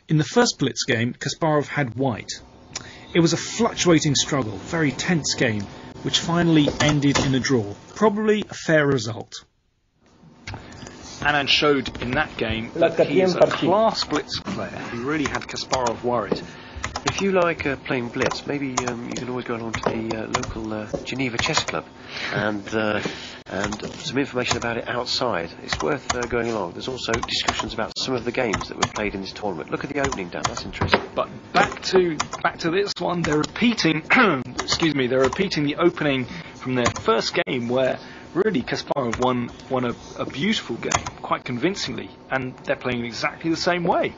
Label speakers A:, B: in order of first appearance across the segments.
A: In the first Blitz game, Kasparov had white. It was a fluctuating struggle, very tense game, which finally ended in a draw. Probably a fair result.
B: Anand showed in that game that he is a class Blitz player who really had Kasparov worried.
C: If you like playing Blitz, maybe you can always go along to the local Geneva Chess Club and some information about it outside. It's worth going along. There's also discussions about some of the games that were played in this tournament. Look at the opening, Dan. That's interesting.
B: But back to this one. They're repeating. Excuse me. They're repeating the opening from their first game, where really Kasparov won a beautiful game, quite convincingly, and they're playing exactly the same way.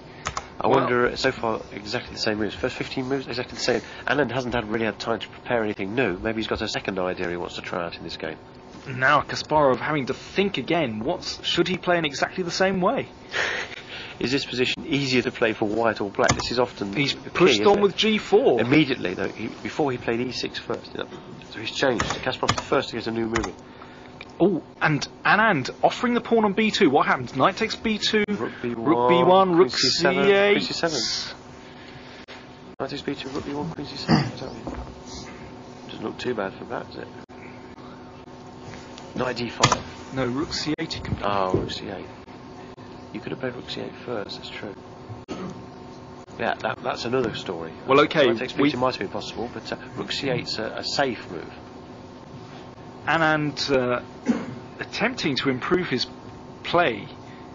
C: I wonder, so far, exactly the same moves. First 15 moves, exactly the same. Anand hasn't really had time to prepare anything new. Maybe he's got a second idea he wants to try out in this game.
B: Now Kasparov having to think again. Should he play in exactly the same way?
C: Is this position easier to play for white or black? This is often
B: he's pushed on with G4
C: immediately, though. Before he played E6 first, so he's changed. Kasparov's the first to get a new movement.
B: Oh, and Anand offering the pawn on B2. What happens? Knight takes B2,
C: Rook
B: B1, Rook C8.
C: Queen C7. Knight takes B2, Rook B1, Queen C7. Doesn't look too bad for that, does it? Knight D5.
B: No, Rook C8 you can play.
C: Oh, Rook C8. You could have played Rook C8 first, that's true. Yeah, that's another story.
B: Well, okay.
C: Knight takes B2 might have been possible, but Rook C8's a safe move.
B: Anand attempting to improve his play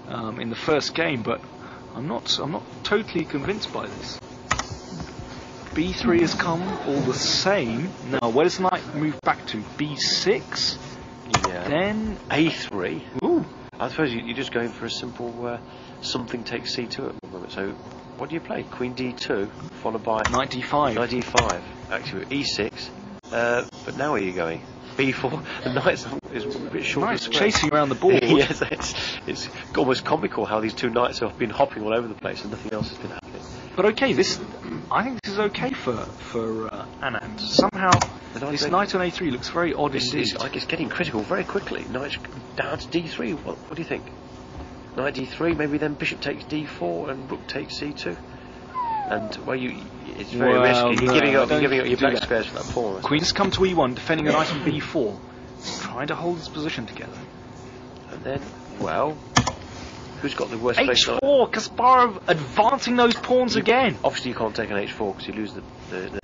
B: in the first game, but I'm not totally convinced by this. B3 has come all the same. Now, where does Knight move back to? B6.
C: Yeah.
B: Then
C: A3.
B: Ooh.
C: I suppose you're just going for a simple something takes C2 at the moment. So, what do you play? Queen D2 followed by
B: Knight D5.
C: Knight D5. Actually, E6. But now where are you going? B4. The knight is a bit short.
B: Knight's chasing around the board.
C: Yes, it's almost comical how these two knights have been hopping all over the place and nothing else has been happening.
B: But okay, I think this is okay for Anand. Somehow this knight on A3 looks very odd indeed.
C: It's getting critical very quickly. Knight down to D3. What do you think? Knight D3. Maybe then bishop takes D4 and rook takes C2. And it's very risky. You're giving up your black squares for that pawn.
B: Queen's come to E1, defending a knight on B4, trying to hold his position together.
C: And then, well, who's got the worst place?
B: H4, Kasparov advancing those pawns again.
C: Obviously, you can't take an H4 because you lose the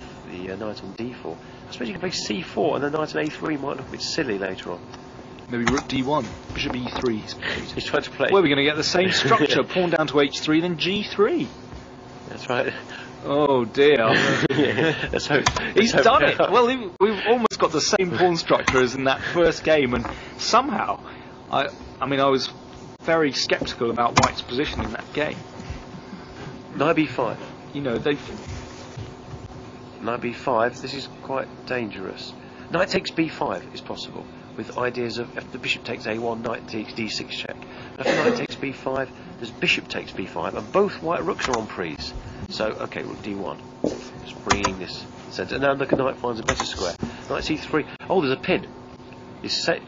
C: knight on D4. I suppose you can play C4 and the knight on A3 might look a bit silly later on.
B: Maybe rook D1, bishop E3.
C: He's trying to play.
B: Well, we're going to get the same structure: pawn down to H3, then G3.
C: That's right.
B: Oh dear.
C: Yeah, let's hope.
B: He's done it. Well, we've almost got the same pawn structure as in that first game, and somehow, I was very sceptical about White's position in that game.
C: Knight B5.
B: You know,
C: Knight B5. This is quite dangerous. Knight takes B5 is possible, with ideas of if the bishop takes A1, knight takes D6 check. If the knight takes B5, there's bishop takes B5, and both white rooks are on prise. So, okay, rook D1. Just bringing this centre. Now look at knight finds a better square. Knight C3. Oh, there's a pin. It's a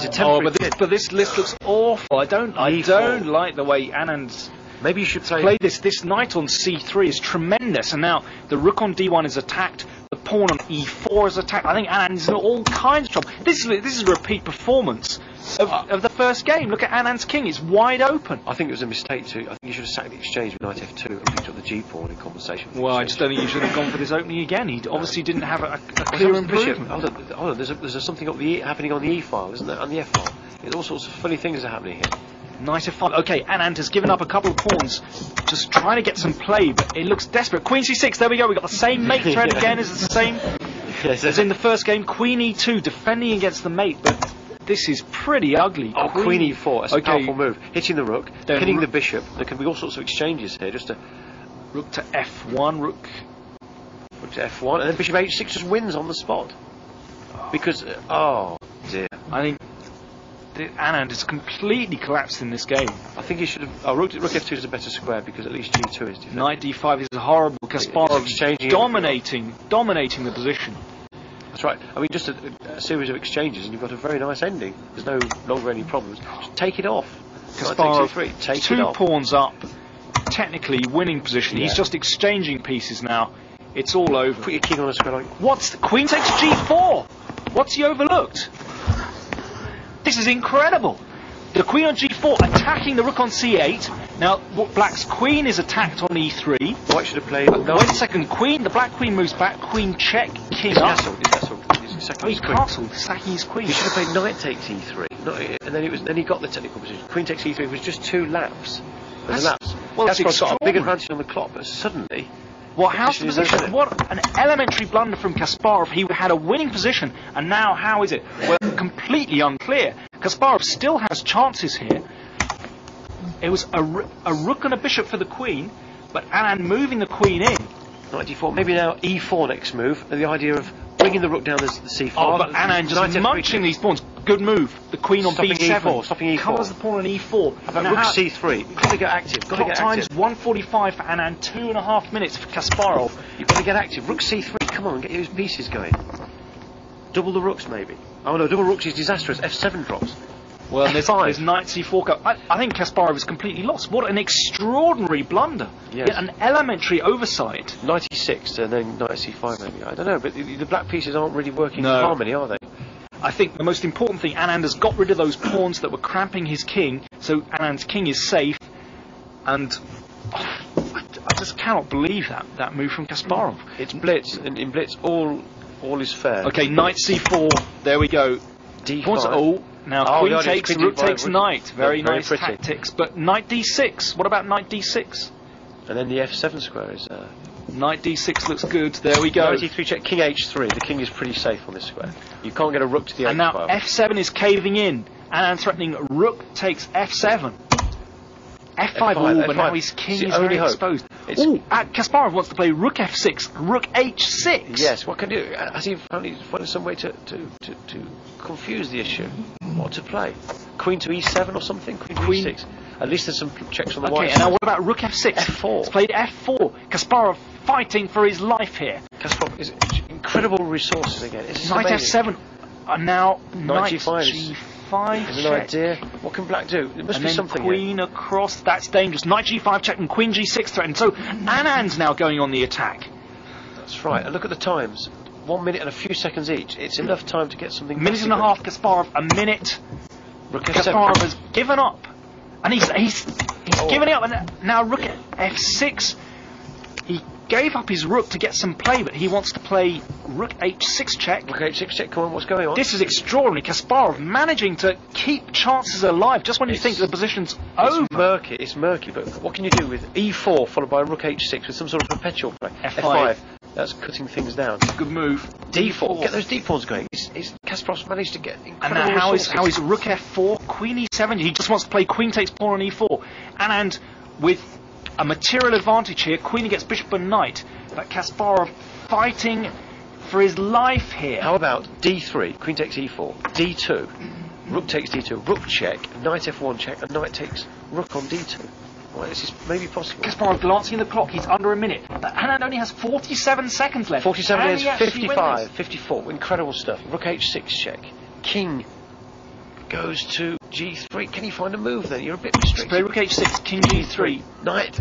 C: temporary pin.
B: But this list looks awful. I don't like the way Anand's.
C: Maybe you should play
B: this. This knight on C3 is tremendous, and now the rook on D1 is attacked. The pawn on E4 is attacked. I think Anand's in all kinds of trouble. This is a repeat performance of the first game. Look at Anand's king; it's wide open.
C: I think it was a mistake too. I think you should have sacked the exchange with knight F2 and picked up the G pawn in compensation.
B: Well, I just don't think you should have gone for this opening again. He obviously didn't have a clear improvement.
C: Hold on, there's something happening on the E file, isn't there? On the F file, all sorts of funny things are happening here.
B: Knight F5. Okay, Anand has given up a couple of pawns, just trying to get some play, but it looks desperate. Queen C6. There we go. We got the same mate thread again. Is the same as in the first game. Queen E2, defending against the mate, but this is pretty ugly.
C: Oh, Queen E4. That's a powerful move. Hitting the rook, pinning the bishop. There can be all sorts of exchanges here. Just a
B: rook to F1, rook
C: to F1, and then bishop H6 just wins on the spot. Because oh dear,
B: I think Anand has completely collapsed in this game.
C: I think he should have. Oh, rook F2 is a better square because at least G2 is defended.
B: Knight D5 is horrible. Kasparov dominating the position.
C: That's right. I mean, just a series of exchanges and you've got a very nice ending. There's no longer any problems. Just take it off.
B: Kasparov,
C: take it off.
B: Two pawns up technically winning position. He's
C: Yeah.
B: just exchanging pieces now. It's all over.
C: Put your king on a square like.
B: What's the queen takes g4? What's he overlooked? This is incredible. The queen on g4 attacking the rook on c8. Now black's queen is attacked on e3.
C: White should have played. No,
B: Wait a second, queen. The black queen moves back. Queen check. King
C: he's
B: up.
C: castled. He's castled. He's
B: Oh,
C: sacking
B: he's
C: his queen.
B: castled, sacking his queen.
C: He should have played knight takes e3. And then he got the technical position. Queen takes e3 was just 2 laps. There's a lapse.
B: Well, that's
C: Kasparov's got a big
B: extraordinary.
C: advantage on the clock, but suddenly.
B: What? How's the
C: Position is
B: position?
C: over.
B: What an elementary blunder from Kasparov. He had a winning position, and now how is it? Well, completely unclear. Kasparov still has chances here. It was a rook and a bishop for the queen, but Anand moving the queen in.
C: Knight d4. Maybe now e4 next move. And the idea of bringing the rook down the c5.
B: Oh, but Anand just
C: Knight F3
B: munching these pawns. Good move. The queen on
C: Stopping
B: b7.
C: E4, stopping E4.
B: Covers the pawn on e4.
C: About
B: Now
C: rook
B: how-
C: c3. Got to get active. Got to
B: Clock
C: get
B: time's
C: active.
B: 1:45 for Anand. 2.5 minutes for Kasparov.
C: You've got to get active. Rook c3. Come on, get those pieces going. Double the rooks, maybe. Oh no, double rooks is disastrous. f7 drops.
B: Well, there's
C: F5.
B: knight c4. I think Kasparov is completely lost. What an extraordinary blunder.
C: Yes.
B: Yet an elementary oversight.
C: Knight e6 and then knight c5 maybe. I don't know, but the black pieces aren't really working
B: No.
C: in harmony, are they?
B: I think the most important thing, Anand has got rid of those pawns that were cramping his king, so Anand's king is safe, and I just cannot believe that move from Kasparov.
C: It's Blitz, and in Blitz all is fair.
B: Okay, knight c4, there we go.
C: d5.
B: Pawns, oh, now
C: Oh,
B: queen
C: God, it's
B: takes,
C: queen
B: rook
C: d5,
B: takes
C: rook-
B: knight. Very
C: very
B: nice
C: pretty.
B: tactics, but knight d6, what about knight d6?
C: And then the f7 square is.
B: Knight d6 looks good, there we go.
C: Knight e3 check, king h3. The king is pretty safe on this square. You can't get a rook to the
B: And now
C: h5.
B: f7 is caving in. Anand threatening rook takes f7. F5, ooh, but
C: F5.
B: now his
C: It's
B: king
C: the
B: is
C: only
B: very
C: hope.
B: exposed.
C: It's-
B: Ooh, Kasparov wants to play rook f6, rook h6.
C: Yes, what can he do? Has he found some way to confuse the issue? What to play? Queen to e7 or something? Queen to
B: Queen-
C: e6? At least there's some checks on the
B: Okay,
C: white
B: and now
C: side.
B: what about rook f6?
C: F4.
B: He's played f4. Kasparov fighting for his life here.
C: Kasparov is incredible resources again. It's
B: Knight
C: amazing.
B: f7. And now knight
C: G5 is-
B: g5
C: There's an
B: check.
C: idea. What can black do? There must
B: And
C: be
B: then
C: something here.
B: queen across, that's dangerous. Knight g5 check and queen g6 threatened. So Anand's now going on the attack.
C: That's right. And look at the times. 1 minute and a few seconds each. It's enough time to get something.
B: Minute and a half, Kasparov. A minute.
C: Rook
B: Kasparov
C: f7.
B: has given up. And he's
C: Oh.
B: given it up. And now rook f6. He gave up his rook to get some play, but he wants to play rook h6 check.
C: Rook h6 check. Come on, what's going on?
B: This is extraordinary. Kasparov managing to keep chances alive just when you think the position's over.
C: It's murky, but what can you do with e4 followed by rook h6 with some sort of perpetual play?
B: F5.
C: That's cutting things down.
B: Good move.
C: d4. Get those d-pawns going. Kasparov's managed to get
B: And
C: incredible
B: now
C: resources.
B: how is rook f4, queen e7? He just wants to play queen takes pawn on e4. And with a material advantage here, queen against bishop and knight. But Kasparov fighting for his life here.
C: How about d3, queen takes e4, d2, rook takes d2, rook check, knight f1 check, and knight takes rook on d2. Well, this is maybe possible.
B: Kasparov glancing at the clock, he's under a minute. But Anand only has 47 seconds left.
C: 47
B: Can
C: minutes,
B: he actually win
C: 55,
B: this?
C: 54, incredible stuff. Rook h6 check, king goes to g3. Can you find a move then? You're a bit
B: Play
C: restricted.
B: rook h6, king g3,
C: Knight,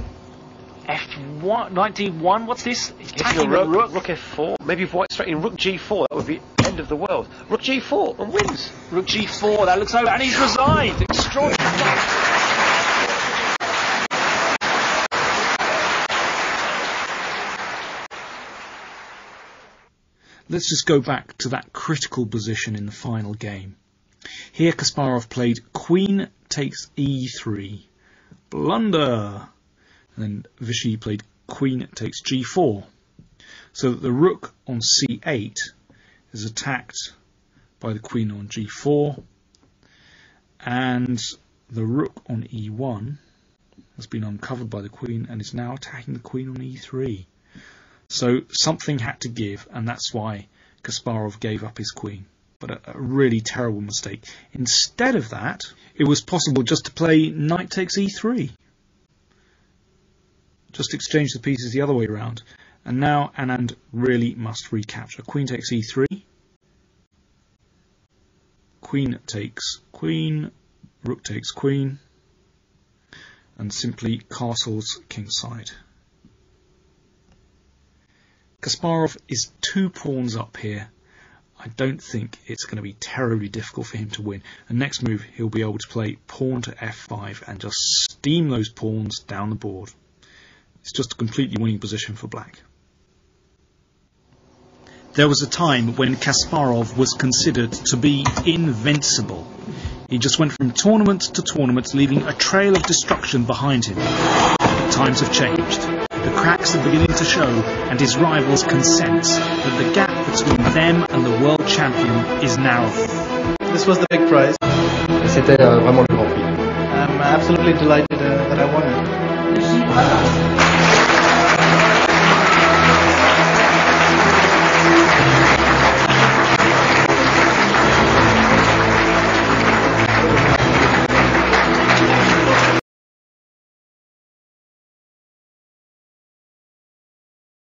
B: f1, knight d1, what's this? He's
C: hitting
B: attacking
C: a
B: the
C: rook,
B: rook.
C: rook f4. Maybe if white's threatening rook g4, that would be end of the world. Rook g4 and wins.
B: Rook g4, that looks over, and he's resigned. Extraordinary.
A: Let's just go back to that critical position in the final game. Here Kasparov played queen takes e3, blunder, and then Vishy played queen takes g4, so that the rook on c8 is attacked by the queen on g4, and the rook on e1 has been uncovered by the queen and is now attacking the queen on e3. So something had to give, and that's why Kasparov gave up his queen. But a really terrible mistake. Instead of that, it was possible just to play knight takes e3. Just exchange the pieces the other way around. And now Anand really must recapture. Queen takes e3. Queen takes queen. Rook takes queen. and simply castles kingside. Kasparov is 2 pawns up here. I don't think it's going to be terribly difficult for him to win. And next move, he'll be able to play pawn to f5 and just steam those pawns down the board. It's just a completely winning position for black. There was a time when Kasparov was considered to be invincible. He just went from tournament to tournament, leaving a trail of destruction behind him. But times have changed. The cracks are beginning to show, and his rivals can sense that the gap between them and the world champion is narrowing.
D: This was the big prize.
E: C'était vraiment le Grand Prix.
D: I'm absolutely delighted that I won it.
F: Vishy Anand.